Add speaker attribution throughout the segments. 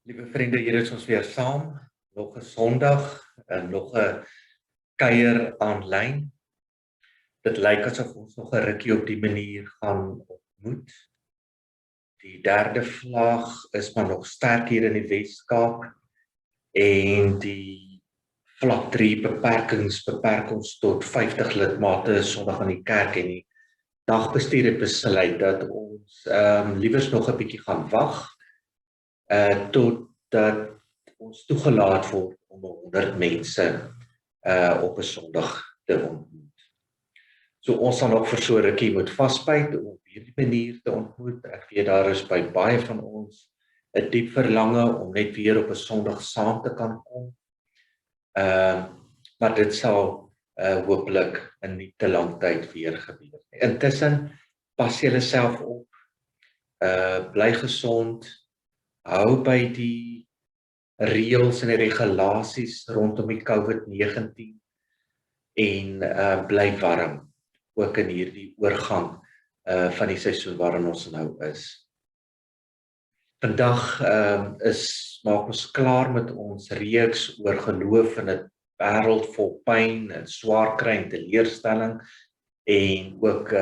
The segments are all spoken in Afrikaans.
Speaker 1: Liewe vriende, hier is ons weer saam, nog 'n Sondag en nog 'n kuier aanlyn. Dit lyk asof ons nog 'n rukkie op die manier gaan ontmoet. Die derde vlaag is maar nog sterk hier in die Weskaap en die vlak 3 beperk ons tot 50 lidmate Sondag aan die kerk en die dagbestuur het besluit dat ons liewers nog 'n bietjie gaan wag totdat ons toegelaat word om 100 mense op 'n Sondag te ontmoet. So ons sal nog vir so 'n rukkie moet vasbyt om op hierdie manier te ontmoet. Ek weet daar is by baie van ons 'n diep verlange om net weer op 'n Sondag saam te kan kom. Maar dit sal hopelik in nie te lang tyd weer gebeur. Intussen pas julle self op. Bly gesond. Hou by die reëls en die regulasies rondom die COVID-19 en bly warm ook in hierdie oorgang van die seisoen waarin ons nou is. Vandag maak ons klaar met ons reeks oor geloof in 'n wêreld vol pyn en swaar kry en teleurstelling en ook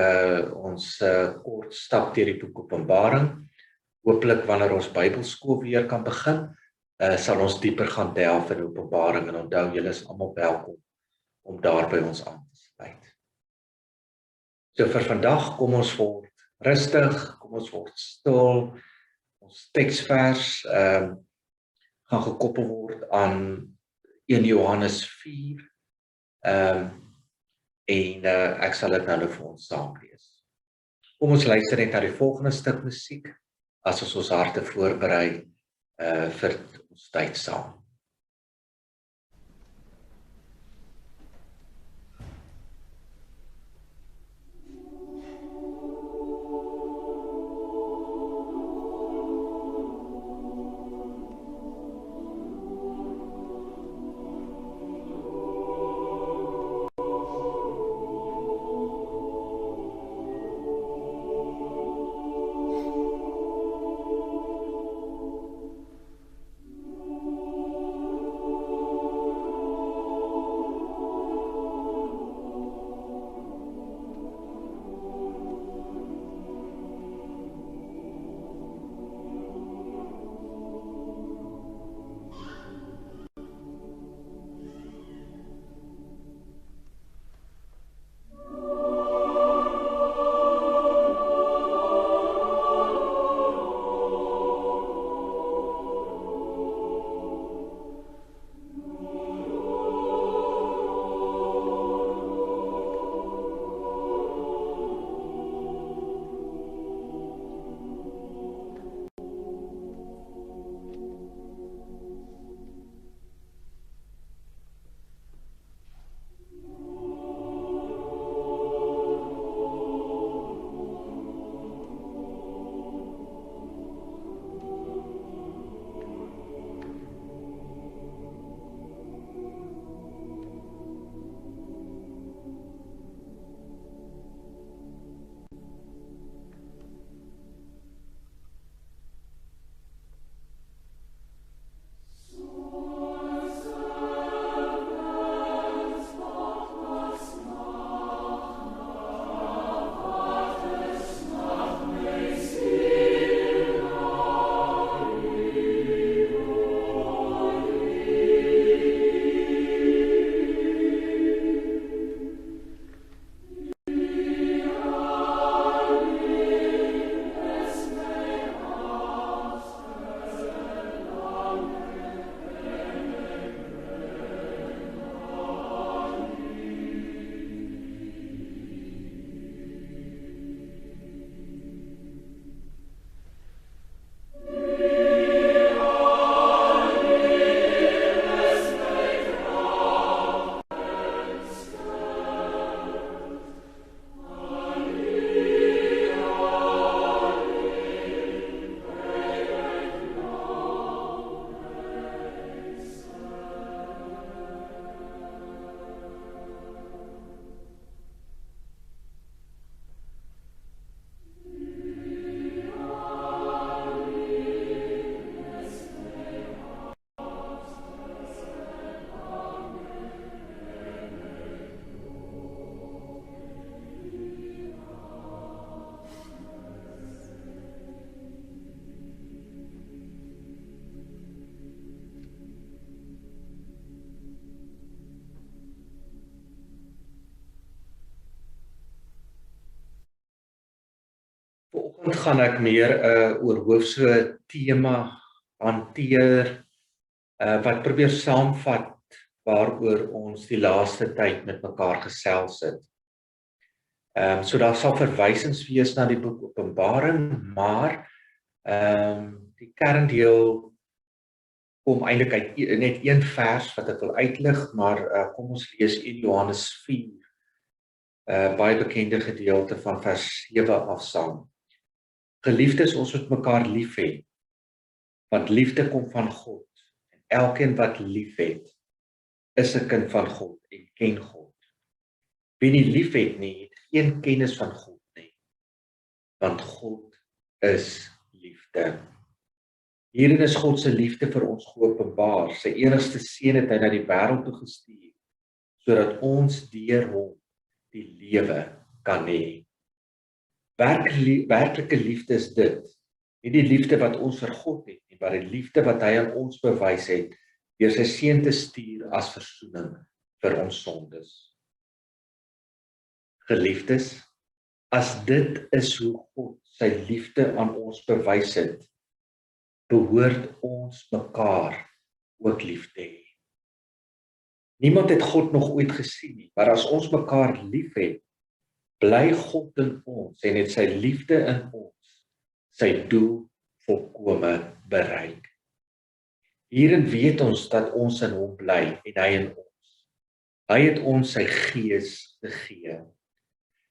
Speaker 1: ons kort stap deur die boek Openbaring. Hopelik wanneer ons Bybelskool weer kan begin, sal ons dieper gaan delf in Openbaring en onthou julle is almal welkom om daar by ons aan te sluit. So vir vandag kom ons word rustig, kom ons word stil. Ons teksvers gaan gekoppel word aan 1 Johannes 4 en ek sal dit nou vir ons saam lees. Kom ons luister net na die volgende stuk musiek as ons harte voorberei vir ons tyd saam. Vanaand gaan ek meer oor hoofse tema hanteer wat probeer saamvat waaroor ons die laaste tyd met mekaar gesels het. So daar sal verwysings wees na die boek Openbaring, maar die kerndeel kom eintlik uit net een vers wat ek wil uitlig, maar kom ons lees 1 Johannes 4, baie bekende gedeelte van vers 7 af saam. Geliefdes, ons moet mekaar lief hê, want liefde kom van God. En elkeen wat lief het, is 'n kind van God en ken God. Wie nie lief het nie, het geen kennis van God nie, want God is liefde. Hierin is God se liefde vir ons geopenbaar. Sy enigste seun het hy na die wêreld toe gestuur, sodat ons deur hom die lewe kan hê. Werklike liefde is dit, nie die liefde wat ons vir God het nie, maar die liefde wat hy aan ons bewys het deur sy seun te stuur as versoening vir ons sondes. Geliefdes, as dit is hoe God sy liefde aan ons bewys het, behoort ons mekaar ook lief te hê. Niemand het God nog ooit gesien nie, maar as ons mekaar liefhet, bly God in ons en het sy liefde in ons sy doel volkome bereik. Hierin weet ons dat ons in hom bly en hy in ons. Hy het ons sy gees gegee.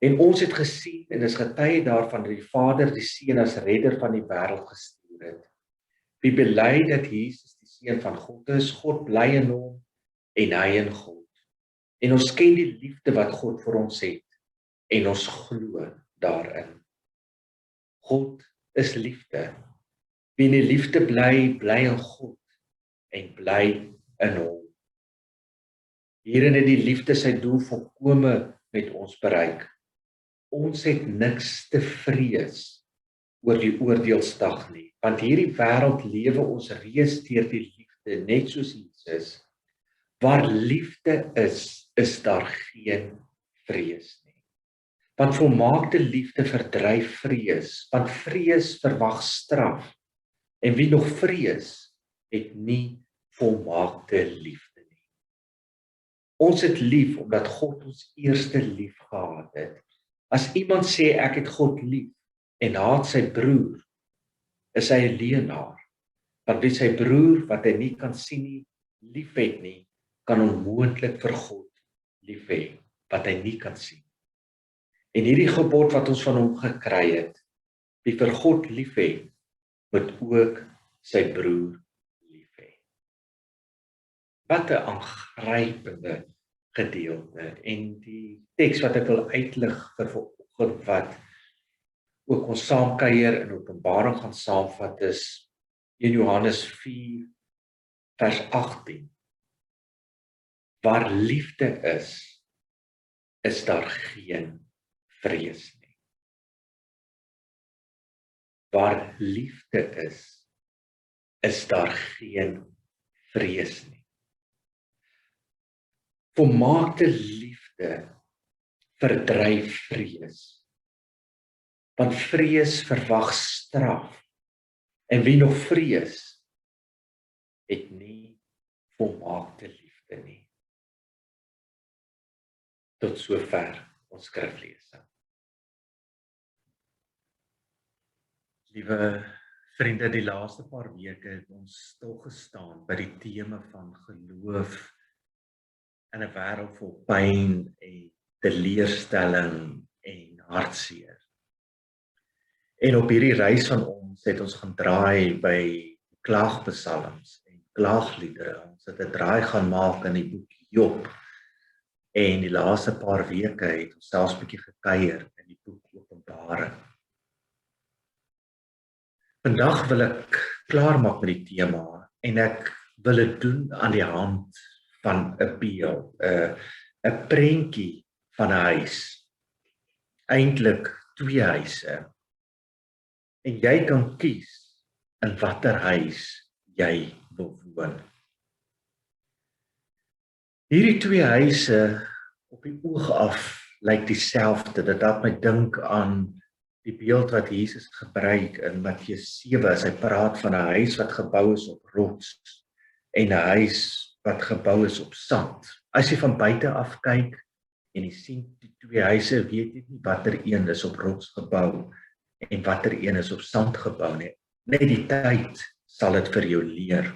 Speaker 1: En ons het gesien en is getuie daarvan dat die Vader die Seun as redder van die wêreld gestuur het. Wie bely dat Jesus die Seun van God is, God bly in hom en hy in God. En ons ken die liefde wat God vir ons het en ons glo daarin. God is liefde. Wie in die liefde bly, bly in God en bly in hom. Hierin het die liefde sy doel volkome met ons bereik. Ons het niks te vrees oor die oordeelsdag nie, want hierdie wêreld lewe ons reeds deur die liefde, net soos Jesus. Waar liefde is daar geen vrees nie. Want volmaakte liefde verdryf vrees, want vrees verwag straf. En wie nog vrees, het nie volmaakte liefde nie. Ons het lief omdat God ons eerste lief gehad het. As iemand sê ek het God lief en haat sy broer, is hy 'n leienaar. Want wie sy broer wat hy nie kan sien nie, lief het nie, kan onmoontlik vir God lief hê wat hy nie kan sien. En hierdie gebod wat ons van hom gekry het, wie vir God lief het, moet ook sy broer lief hê. Wat 'n aangrypende gedeelte, en die teks wat ek wil uitlig vir vanoggend wat ook ons saamkuier in Openbaring gaan saamvat is 1 Johannes 4 vers 18. Waar liefde is daar geen vrees nie. Waar liefde is daar geen vrees nie. Volmaakte liefde verdryf vrees. Want vrees verwag straf. En wie nog vrees, het nie volmaakte liefde nie. Tot sover ons skriflesing. Liewe vriende, die laaste paar weke het ons stil gestaan by die tema van geloof in 'n wêreld vol pyn en teleurstelling en hartseer. En op hierdie reis van ons het ons gaan draai by klaagpsalms en klaagliedere. Ons het 'n draai gaan maak in die boek Job. En die laaste paar weke het ons selfs 'n bietjie gekuier in die boek Openbaring. Vandag wil ek klaarmaak met die tema en ek wil dit doen aan die hand van 'n beeld, 'n prentjie van 'n huis. Eintlik 2 huise. En jy kan kies in watter huis jy wil woon. Hierdie 2 huise op die oog af lyk dieselfde. Dit laat my dink aan die beeld wat Jesus gebruik in Matteus 7, as hy praat van 'n huis wat gebou is op rots en 'n huis wat gebou is op sand. As jy van buite af kyk en jy sien die twee huise, weet jy nie watter een is op rots gebou en watter een is op sand gebou nie. Net die tyd sal dit vir jou leer.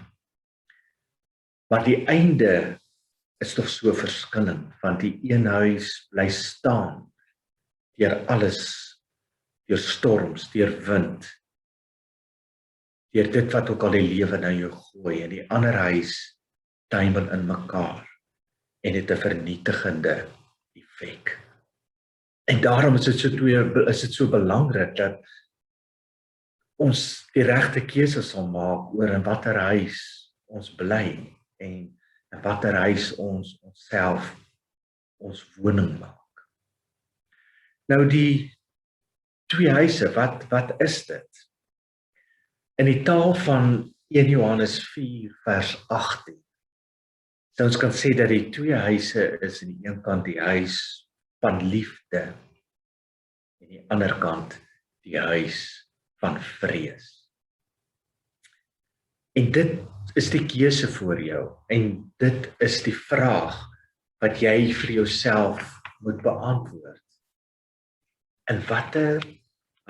Speaker 1: Maar die einde is tog so verskillend, want die een huis bly staan deur alles, deur storms, deur wind, deur dit wat ook al die lewe na jou gooi, en die ander huis tuimel in mekaar en het 'n vernietigende effek. En daarom is dit so belangrik dat ons die regte keuse sal maak oor in watter huis ons bly en in watter huis ons onsself ons woning maak. Nou die twee huise, wat is dit? In die taal van 1 Johannes 4 vers 18 sou ons kan sê dat die twee huise is aan die een kant die huis van liefde en aan die ander kant die huis van vrees. En dit is die keuse vir jou en dit is die vraag wat jy vir jouself moet beantwoord. In watter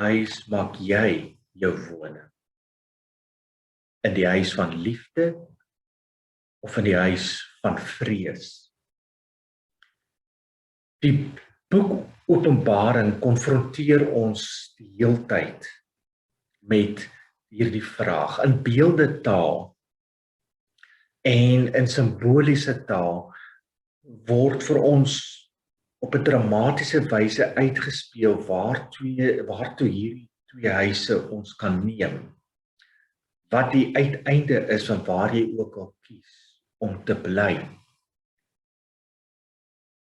Speaker 1: huis maak jy jou woning? In die huis van liefde of in die huis van vrees? Die boek Openbaring konfronteer ons die heeltyd met hierdie vraag in beeldetaal en in simboliese taal word vir ons op 'n dramatiese wyse uitgespeel waartoe hierdie twee huise ons kan neem. Wat die uiteinde is van waar jy ook al kies om te bly.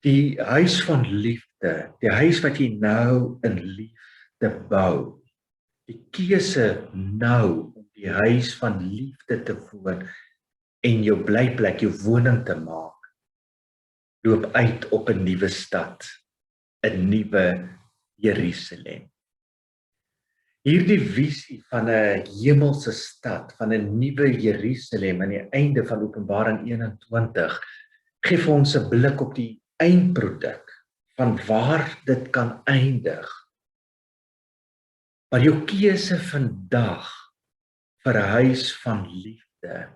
Speaker 1: Die huis van liefde, die huis wat jy nou in liefde bou. Die keuse nou om die huis van liefde te woon en jou blyplek, jou woning te maak, loop uit op 'n nuwe stad, 'n nuwe Jerusalem. Hierdie visie van 'n hemelse stad, van 'n nuwe Jerusalem aan die einde van Openbaring 21, gee vir ons 'n blik op die eindproduk van waar dit kan eindig. Maar jou keuse vandag vir 'n huis van liefde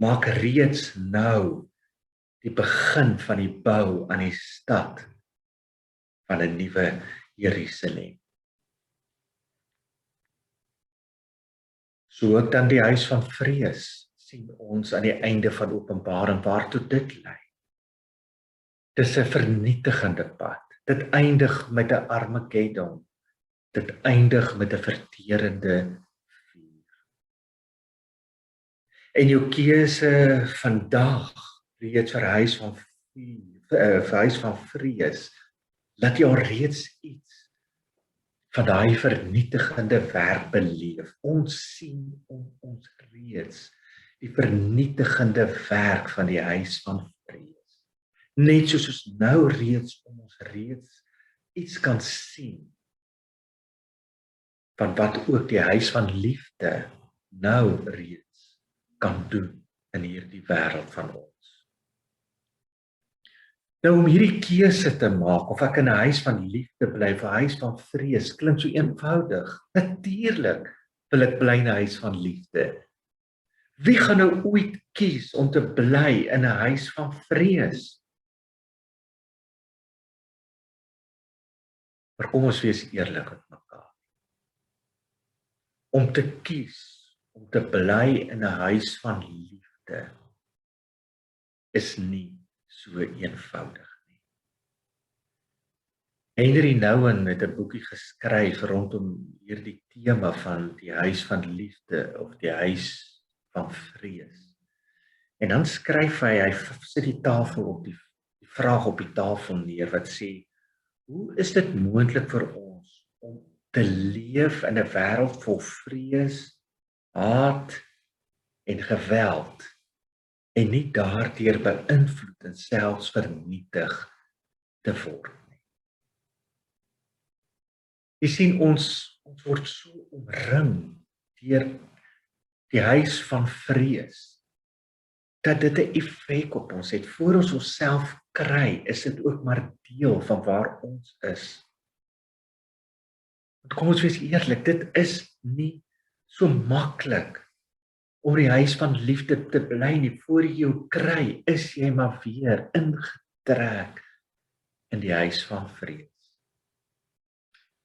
Speaker 1: maak reeds nou die begin van die bou aan die stad van 'n nuwe Jerusalem. So ook dan die huis van vrees sien ons aan die einde van Openbaring waartoe dit lei. Dis 'n vernietigende pad. Dit eindig met 'n Armageddon. Dit eindig met 'n verterende vuur. En jou keuse vandag reeds vir huis van huis van vrees, laat jy al reeds iets van daai vernietigende werk beleef. Ons sien ons reeds die vernietigende werk van die huis van vrees. Net soos ons nou reeds ons reeds iets kan sien van wat ook die huis van liefde nou reeds kan doen in hierdie wêreld van ons. Nou om hierdie keuse te maak of ek in 'n huis van liefde bly of 'n huis van vrees, klink so eenvoudig. Natuurlik wil ek bly in 'n huis van liefde. Wie gaan nou ooit kies om te bly in 'n huis van vrees? Maar kom ons wees eerlik met mekaar. Om te kies om te bly in 'n huis van liefde is nie so eenvoudig nie. Henry Nouwen het 'n boekie geskryf rondom hierdie tema van die huis van liefde of die huis van vrees. En dan skryf hy sit die tafel op die vraag op die tafel neer wat sê, hoe is dit moontlik vir ons om te leef in 'n wêreld vol vrees, haat en geweld en nie daardeur beïnvloed en selfs vernietig te word nie. Jy sien ons word so omring deur die huis van vrees dat dit 'n effek op ons het. Voor ons onsself kry, is dit ook maar deel van waar ons is. Want kom ons wees eerlik, dit is nie so maklik om die huis van liefde te bly nie. Voor jy jou kry, is jy maar weer ingetrek in die huis van vrees.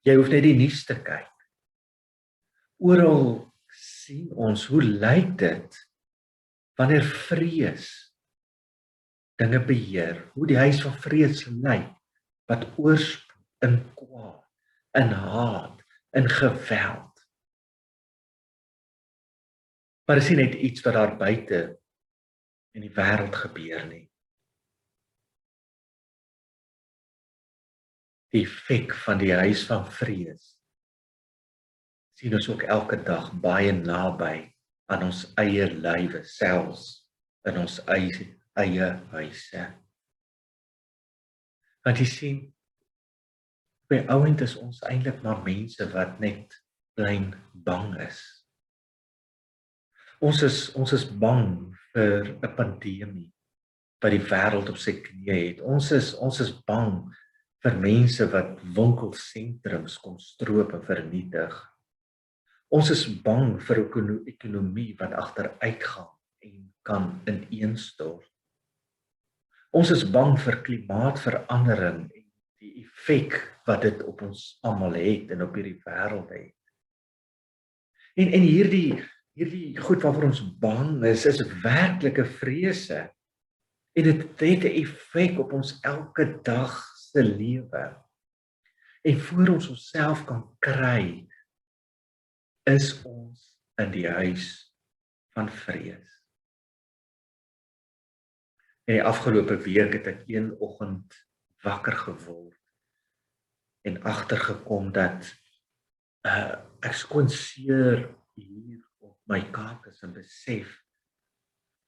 Speaker 1: Jy hoef net die nuus te kyk. Oral sien ons, hoe lyk dit wanneer vrees dinge beheer, hoe die huis van vrees lyk, wat oorspoel in kwaad, in haat, in geweld. Maar is nie net iets wat daar buite in die wêreld gebeur nie. Die effek van die huis van vrees sien ons ook elke dag baie naby aan ons eie lywe, selfs in ons eie huise. Want jy sien, by ouend is ons eintlik maar mense wat net klein bang is. Ons is bang vir 'n pandemie wat die wêreld op sy knieë het. Ons is bang vir mense wat winkelsentrums kom stroop en vernietig. Ons is bang vir 'n ekonomie wat agteruit gaan en kan ineenstort. Ons is bang vir klimaatverandering en die effek wat dit op ons almal het en op hierdie wêreld het. En hierdie goed waarvoor ons bang is werklike vrese. En dit het 'n effek op ons elke dag se lewe. En voor ons onsself kan kry, is ons in die huis van vrees. In die afgelope week het ek een oggend wakker geword en agtergekom dat ek skoonseer hier op my kakus en besef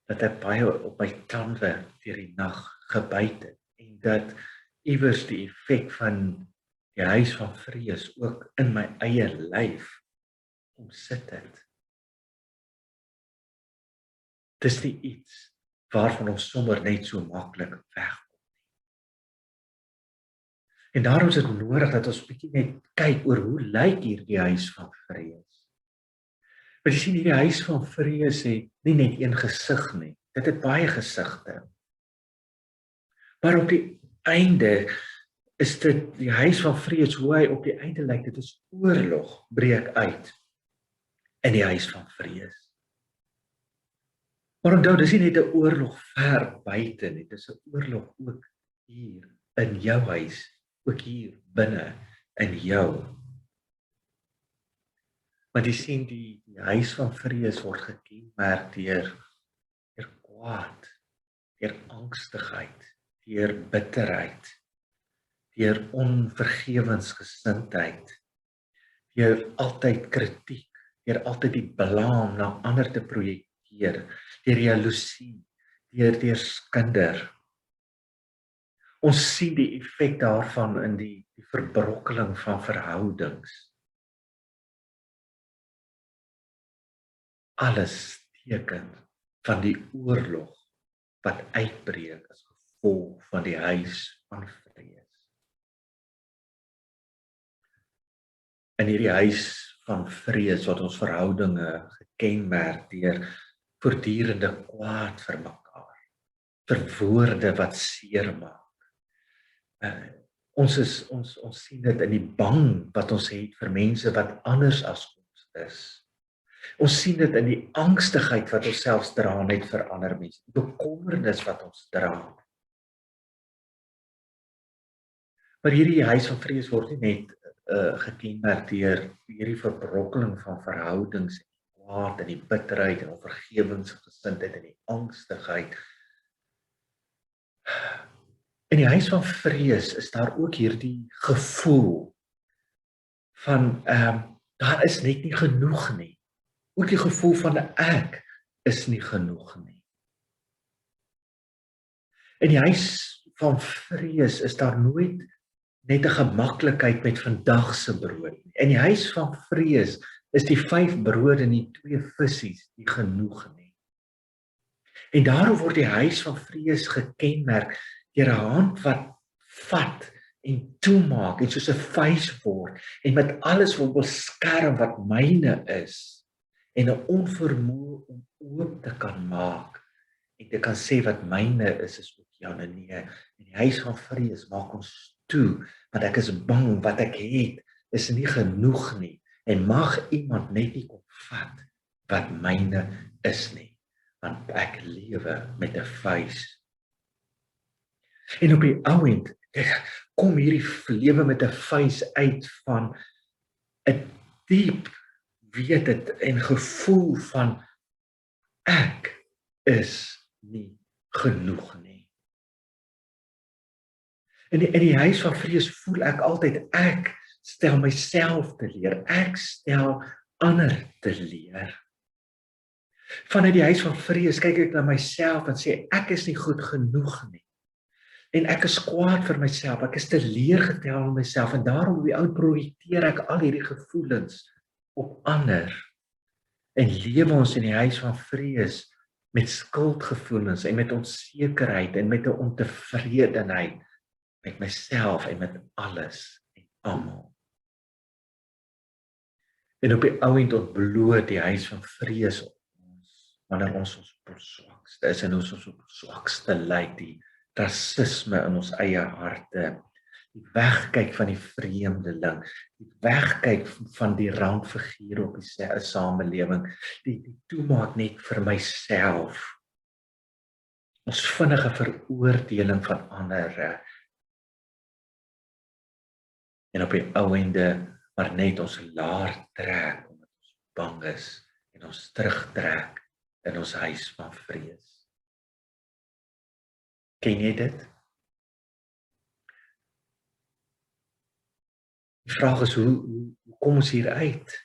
Speaker 1: dat ek baie op my tande deur die nag gebyt het en dat iewers die effek van die huis van vrees ook in my eie lyf omsit het. Dis nie iets waarvan ons sommer net so maklik wegkom nie. En daarom is dit nodig dat ons bietjie net kyk oor hoe lyk hierdie huis van vrees. Want jy sien, hierdie huis van vrees het nie net een gesig nie. Dit het baie gesigte. Maar op die einde is dit die huis van vrees, hoe hy op die einde lyk, dit is oorlog breek uit in die huis van vrees. Maar onthou, dis nie net 'n oorlog ver buite nie, dis 'n oorlog ook hier in jou huis, ook hier binne in jou. Want jy sien, die huis van vrees word gekenmerk deur kwaad, deur angstigheid, deur bitterheid, deur onvergewensgesindheid, deur altyd kritiek, deur altyd die blame na ander te projekteer, deur jaloesie, deur skinder. Ons sien die effek daarvan in die verbrokkeling van verhoudings. Alles teken van die oorlog wat uitbreek as gevolg van die huis van vrees. In hierdie huis van vrees word ons verhoudinge gekenmerk deur voortdurende kwaad vir mekaar, vir woorde wat seermaak. Ons sien dit in die bang wat ons het vir mense wat anders as ons is. Ons sien dit in die angstigheid wat ons selfs dra net vir ander mense, die bekommernis wat ons dra. Maar hierdie huis van vrees word nie net gekenmerk deur hierdie verbrokkeling van verhoudings, en kwaad en die bitterheid en onvergewensgesindheid en die angstigheid. In die huis van vrees is daar ook hierdie gevoel van daar is net nie genoeg nie. Ook die gevoel van ek is nie genoeg nie. In die huis van vrees is daar nooit net 'n gemaklikheid met vandag se brood nie. In die huis van vrees is die 5 brode en die 2 visse nie genoeg nie. En daarom word die huis van vrees gekenmerk deur 'n hand wat vat en toemaak en soos 'n vuis word en met alles wil beskerm wat myne is en 'n onvermoë om oop te kan maak en te kan sê wat myne is ook joune nie. En die huis van vrees maak ons toe want ek is bang wat ek het is nie genoeg nie en mag iemand net nie kom vat wat myne is nie want ek lewe met 'n vuis. En op die ou end kom hierdie lewe met 'n vuis uit van 'n diep weet dit en gevoel van ek is nie genoeg nie. In die huis van vrees voel ek altyd ek stel myself te leer, ek stel ander te leer. Vanuit die huis van vrees kyk ek na myself en sê ek is nie goed genoeg nie. En ek is kwaad vir myself, ek is teleurgestel in myself en daarom op die ou projekteer ek al hierdie gevoelens op ander. En lewe ons in die huis van vrees met skuldgevoelens en met onsekerheid en met 'n ontevredenheid met myself en met alles en almal. En op die ou end ontbloot die huis van vrees ons wanneer ons op ons swakste is en ons op ons swakste lyk, die rasisme in ons eie harte, die wegkyk van die vreemdeling, die wegkyk van die randfiguur op die samelewing, die toemaak net vir myself, ons vinnige veroordeling van ander, en op die ou ende maar net ons laar trek omdat ons bang is en ons terugtrek in ons huis van vrees. Ken jy dit? Die vraag is hoe kom ons hier uit?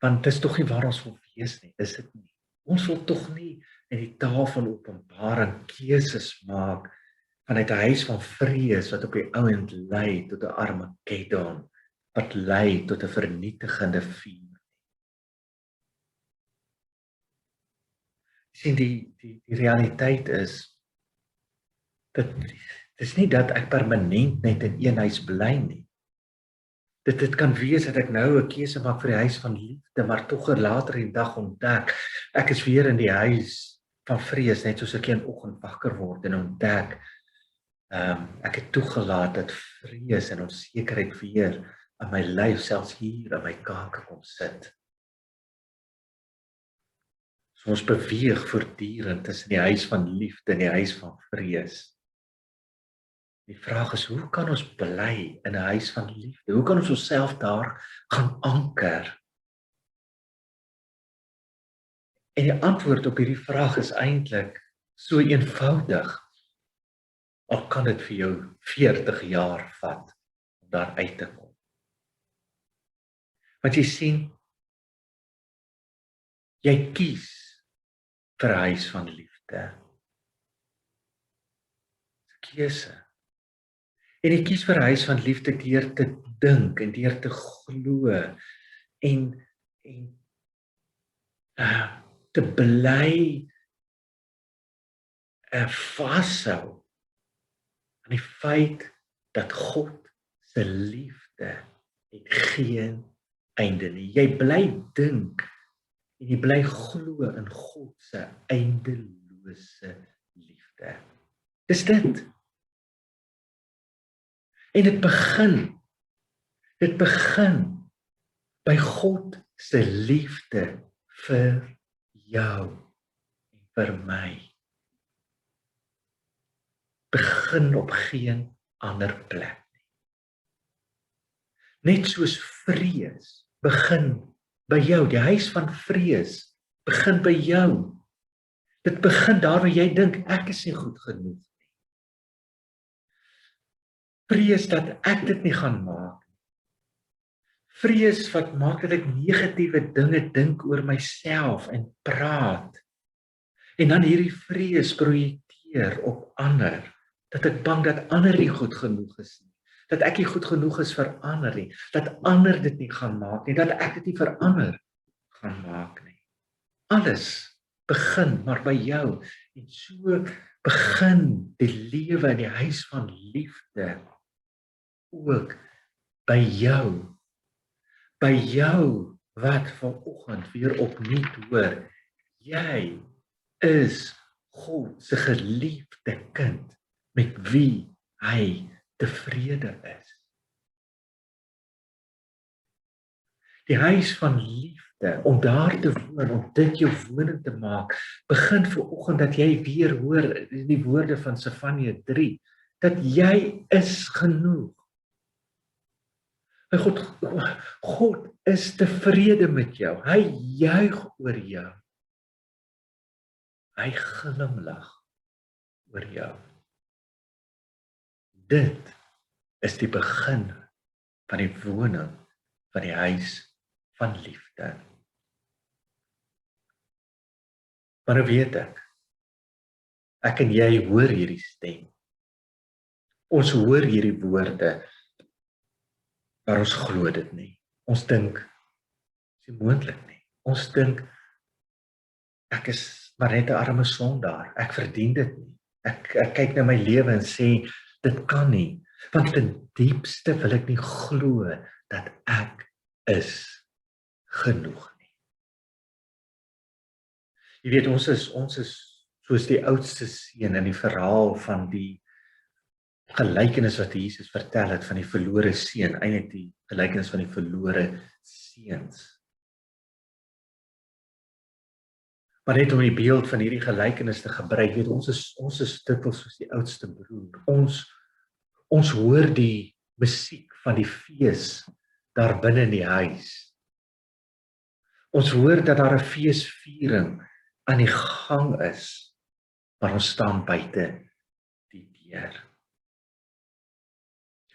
Speaker 1: Want dit is tog nie waar ons wil wees nie, is dit nie? Ons wil tog nie in die taal van openbaring keuses maak vanuit 'n huis van vrees wat op die ou end lei tot 'n Armageddon, wat lei tot 'n vernietigende vuur. Sien die realiteit is dit is nie dat ek permanent net in een huis bly nie. Dit kan wees dat ek nou 'n keuse maak vir die huis van liefde, maar tog later in die dag ontdek ek is weer in die huis van vrees net soos ek een oggend wakker word en ontdek ek het toegelaat dat vrees en onsekerheid weer in my lyf selfs hier in my kake kom sit. So ons beweeg voortdurend tussen die huis van liefde en die huis van vrees. Die vraag is, hoe kan ons bly in 'n huis van liefde? Hoe kan ons onsself daar gaan anker? En die antwoord op hierdie vraag is eintlik so eenvoudig. Al kan dit vir jou 40 jaar vat om daar uit te kom. Want jy sien, jy kies vir 'n huis van liefde. Keuse. En jy kies vir 'n huis van liefde deur te dink en deur te glo en te bly vashou aan die feit dat God se liefde het geen einde nie. Jy bly dink en jy bly glo in God se eindelose liefde. Dis dit. En dit begin by God se liefde vir jou en vir my. Begin op geen ander plek nie. Net soos vrees begin by jou, die huis van vrees begin by jou. Dit begin daar waar jy dink ek is nie goed genoeg nie. Vrees dat ek dit nie gaan maak. Vrees wat maak dat ek negatiewe dinge dink oor myself en praat. En dan hierdie vrees projekteer op ander, dat ek bang dat ander nie goed genoeg is nie. dat ek nie goed genoeg is vir ander nie, dat ander dit nie gaan maak nie, dat ek dit nie vir ander gaan maak nie. Alles begin maar by jou, en so begin die lewe in die huis van liefde ook by jou wat vanoggend weer opnuut hoor, jy is God se geliefde kind met wie hy tevrede is. Die huis van liefde, om daar te woon, om dit jou woning te maak, begin vanoggend dat jy weer hoor die woorde van Sefanja 3, dat jy is genoeg. God is tevrede met jou. Hy juig oor jou. Hy glimlag oor jou. Dit is die begin van die woning van die huis van liefde. Maar nou weet ek en jy hoor hierdie stem. Ons hoor hierdie woorde, maar ons glo dit nie. Ons dink, dit is nie moontlik nie. Ons dink, ek is maar net 'n arme sondaar, ek verdien dit nie. Ek kyk na my lewe en sê, dit kan nie, want ten diepste wil ek nie glo dat ek is genoeg nie. Jy weet, ons is soos die oudste seun in die verhaal van die gelykenis wat Jesus vertel het van die verlore seun, eintlik die gelykenis van die verlore seuns. Maar net om die beeld van hierdie gelykenis te gebruik, weet ons is dikwels soos die oudste broer. Ons hoor die musiek van die fees daar binne in die huis. Ons hoor dat daar 'n feesviering aan die gang is, maar ons staan buite die deur.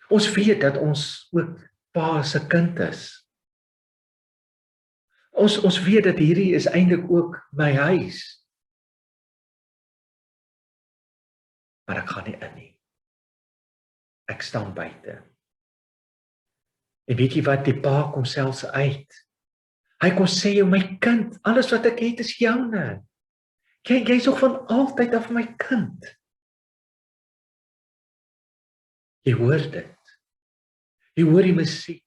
Speaker 1: Ons weet dat ons ook Pa se kind is. Ons weet dat hierdie is eintlik ook my huis. Maar ek gaan nie in nie. Ek staan buite. En weet jy wat, die Pa kom selfs uit. Hy kon sê, my kind, alles wat ek het is joune. Jy's nog van altyd af my kind. Jy hoor dit. Jy hoor die musiek.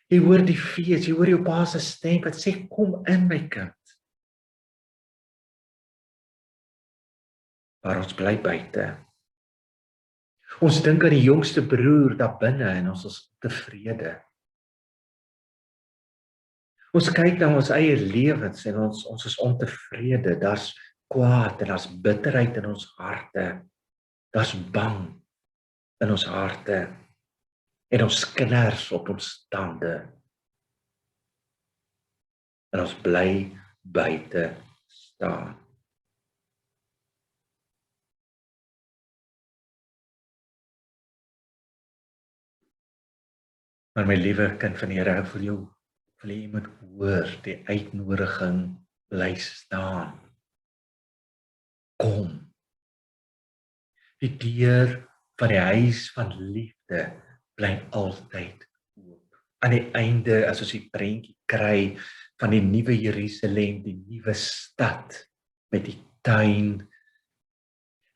Speaker 1: Jy hoor die fees, jy hoor jou Pa se stem wat sê, kom in my kind. Maar ons bly buite. Ons dink aan die jongste broer daar binne en ons is tevrede. Ons kyk na ons eie lewens en ons is ontevrede. Daar's kwaad en daar's bitterheid in ons harte. Daar's bang in ons harte. En ons kners op ons tande. En ons bly buite staan. Maar my liewe kind van die Here, ek wil jy moet hoor die uitnodiging, bly staan. Kom. Die deur van die huis van liefde bly altyd oop. Aan die einde, as ons die prentjie kry van die nuwe Jerusalem, die nuwe stad met die tuin.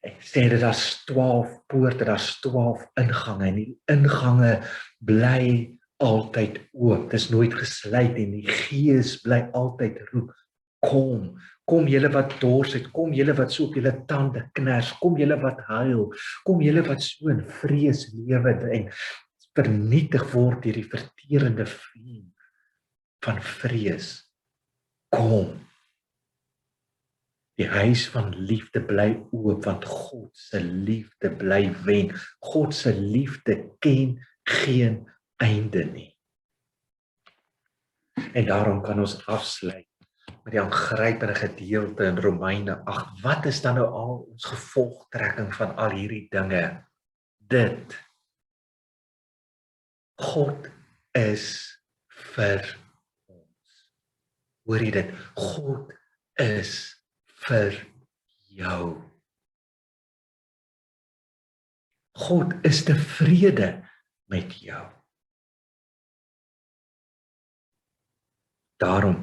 Speaker 1: Ek sê dit, daar's 12 poorte, daar's 12 ingange en die ingange bly altyd oop. Dit is nooit gesluit en die Gees bly altyd roep. Kom julle wat dors het, kom julle wat so op julle tande kners, kom julle wat huil, kom julle wat so in vrees lewe en vernietig word deur die verterende vuur van vrees. Kom. Die huis van liefde bly oop, want God se liefde bly wen. God se liefde ken geen einde nie. En daarom kan ons afsluit met die aangrypende gedeelte in Romeine 8. Wat is dan nou al ons gevolgtrekking van al hierdie dinge? Dit. God is vir ons. Hoor jy dit? God is vir jou. God is tevrede met jou. Daarom,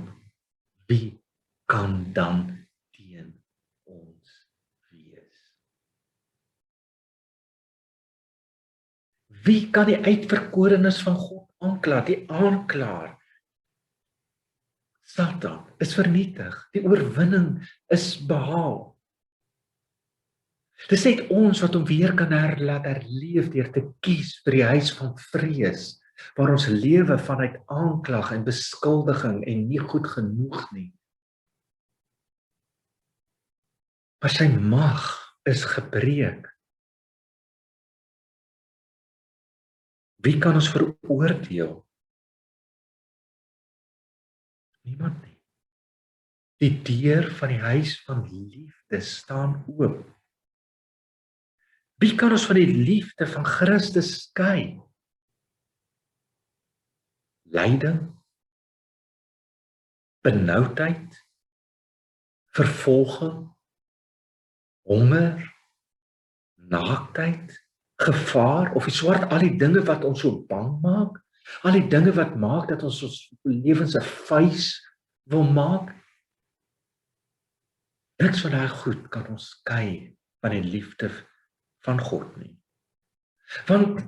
Speaker 1: wie kan dan teen ons wees? Wie kan die uitverkorenes van God aankla? Die aanklaer, Satan, is vernietig. Die oorwinning is behaal. Dis net ons wat hom weer kan laat herleef deur te kies vir die huis van vrees, waar ons lewe vanuit aanklag en beskuldiging en nie goed genoeg nie. Maar sy mag is gebreek. Wie kan ons veroordeel? Niemand nie. Die deur van die huis van liefde staan oop. Wie kan ons van die liefde van Christus skei? Lyding, benoudheid, vervolging, honger, naaktheid, gevaar of die swart, al die dinge wat ons so bang maak, al die dinge wat maak dat ons lewens 'n vuis wil maak. Niks van daai goed kan ons skei van die liefde van God nie. Want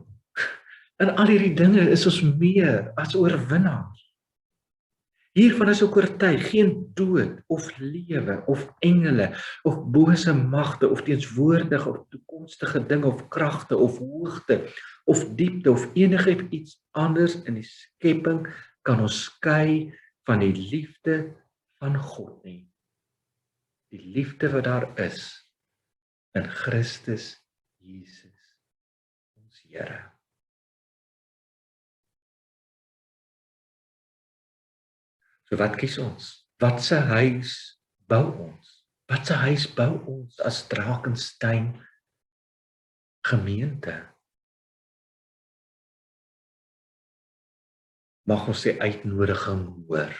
Speaker 1: in al hierdie dinge is ons meer as oorwinnaars. Hiervan is ook oortuig, geen dood of lewe of engele of bose magte of teenswoordige of toekomstige dinge of kragte of hoogte of diepte of enigiets anders in die skepping kan ons skei van die liefde van God nie. Die liefde wat daar is in Christus Jesus, ons Here. So wat kies ons? Wat se huis bou ons? Wat se huis bou ons as Drakenstein gemeente? Mag ons die uitnodiging hoor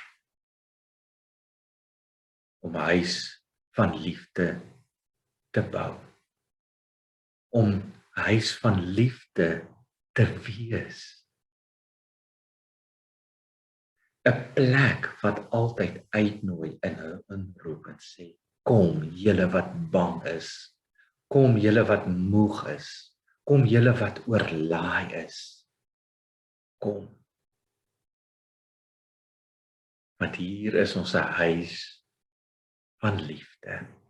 Speaker 1: om 'n huis van liefde te bou. Om 'n huis van liefde te wees. 'n plek wat altyd uitnooi in 'n inroep en sê, kom julle wat bang is, kom julle wat moeg is, kom julle wat oorlaai is, kom. Want hier is ons 'n huis van liefde.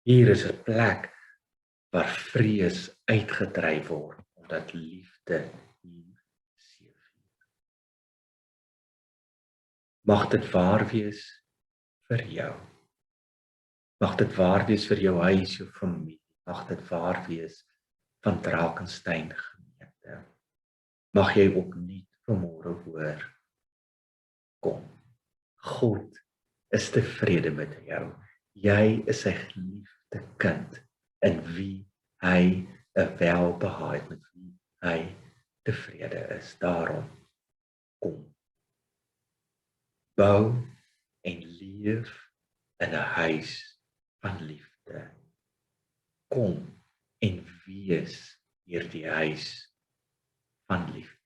Speaker 1: Hier is 'n plek waar vrees uitgedryf word, omdat liefde hier seëvier. Mag dit waar wees vir jou. Mag dit waar wees vir jou huis, jou familie. Mag dit waar wees van Drakenstein gemeente. Mag jy ook nie vanmôre hoor, kom. God is tevrede met jou. Jy is sy geliefde kind, in wie hy 'n welbehae het, met wie hy tevrede is. Daarom, kom. Bou en leef in 'n huis van liefde. Kom en wees hierdie huis van liefde.